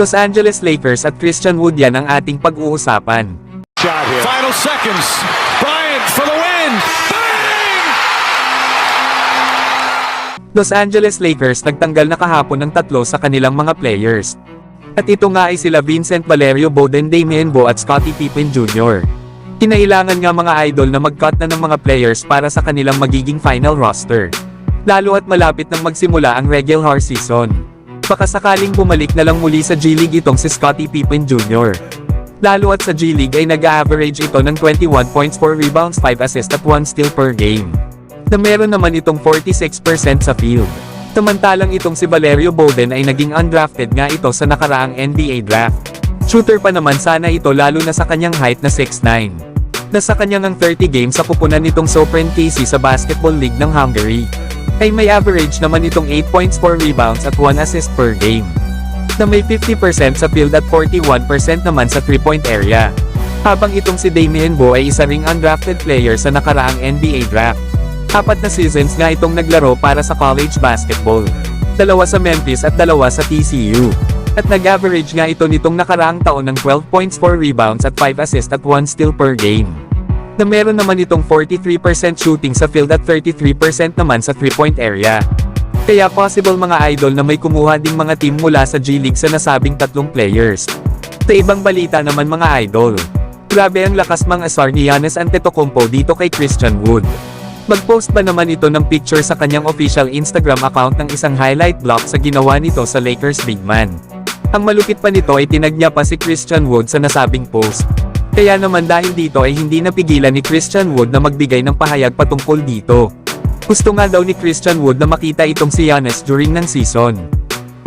Los Angeles Lakers at Christian Wood, yan ang ating pag-uusapan. Shot here. Final seconds. Bryant for the win. Bang! Los Angeles Lakers nagtanggal na kahapon ng 3 sa kanilang mga players. At ito nga ay sila Vincent Valerio Bowden, Damian Bowe at Scottie Pippen Jr. Kinailangan nga mga idol na mag-cut na ng mga players para sa kanilang magiging final roster. Lalo at malapit nang magsimula ang regular season. Baka sakaling bumalik na lang muli sa G League itong si Scottie Pippen Jr. Lalo at sa G League ay nag-average ito ng 21 points, 4 rebounds, 5 assists at 1 steal per game. Na meron naman itong 46% sa field. Samantalang itong si Valerio Bowden ay naging undrafted nga ito sa nakaraang NBA draft. Shooter pa naman sana ito lalo na sa kanyang height na 6'9". Nasa kanyang ang 30 games sa kupunan nitong Sopron KC sa Basketball League ng Hungary. Ay may average naman itong 8 points, 4 rebounds at 1 assist per game. Na may 50% sa field at 41% naman sa 3-point area. Habang itong si Damian Bowe ay isa ring undrafted player sa nakaraang NBA draft. 4 na seasons nga itong naglaro para sa college basketball. 2 sa Memphis at 2 sa TCU. At nag-average nga ito nitong nakaraang taon ng 12 points, 4 rebounds at 5 assists at 1 steal per game. Na meron naman itong 43% shooting sa field at 33% naman sa 3-point area. Kaya possible mga idol na may kumuha ding mga team mula sa G League sa nasabing 3 players. Sa ibang balita naman mga idol, grabe ang lakas mang-asar ni Giannis Antetokounmpo dito kay Christian Wood. Mag-post ba naman ito ng picture sa kanyang official Instagram account ng isang highlight block sa ginawa nito sa Lakers big man. Ang malupit pa nito ay tinag niya pa si Christian Wood sa nasabing post. Kaya naman dahil dito ay hindi napigilan ni Christian Wood na magbigay ng pahayag patungkol dito. Gusto nga daw ni Christian Wood na makita itong si Giannis during ng season.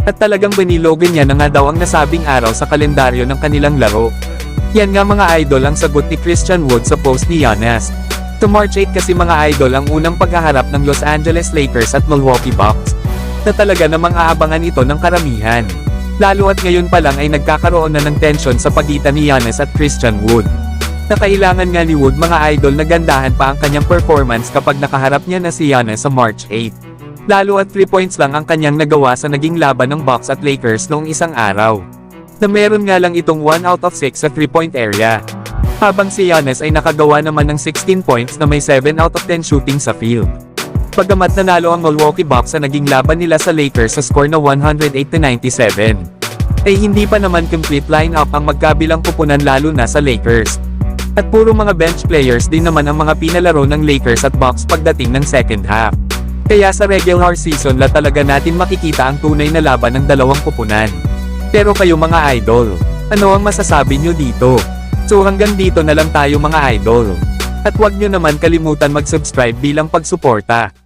At talagang binilogan niya na nga daw ang nasabing araw sa kalendaryo ng kanilang laro. Yan nga mga idol ang sagot ni Christian Wood sa post ni Giannis. To March 8 kasi mga idol ang unang paghaharap ng Los Angeles Lakers at Milwaukee Bucks. Na talaga namang aabangan ito ng karamihan. Lalo at ngayon pa lang ay nagkakaroon na ng tension sa pagitan ni Giannis at Christian Wood. Na kailangan nga ni Wood mga idol na gandahan pa ang kanyang performance kapag nakaharap niya na si Giannis sa March 8. Lalo at 3 points lang ang kanyang nagawa sa naging laban ng Bucks at Lakers noong isang araw. Na meron nga lang itong 1 out of 6 sa 3-point area. Habang si Giannis ay nakagawa naman ng 16 points na may 7 out of 10 shooting sa field. Bagamat nanalo ang Milwaukee Bucks sa naging laban nila sa Lakers sa score na 108-97. Ay hindi pa naman complete lineup ang magkabilang kupunan lalo na sa Lakers. At puro mga bench players din naman ang mga pinalaro ng Lakers at Bucks pagdating ng second half. Kaya sa regular season la talaga natin makikita ang tunay na laban ng dalawang kupunan. Pero kayo mga idol, ano ang masasabi nyo dito? So hanggang dito na lang tayo mga idol. At huwag nyo naman kalimutan mag-subscribe bilang pagsuporta.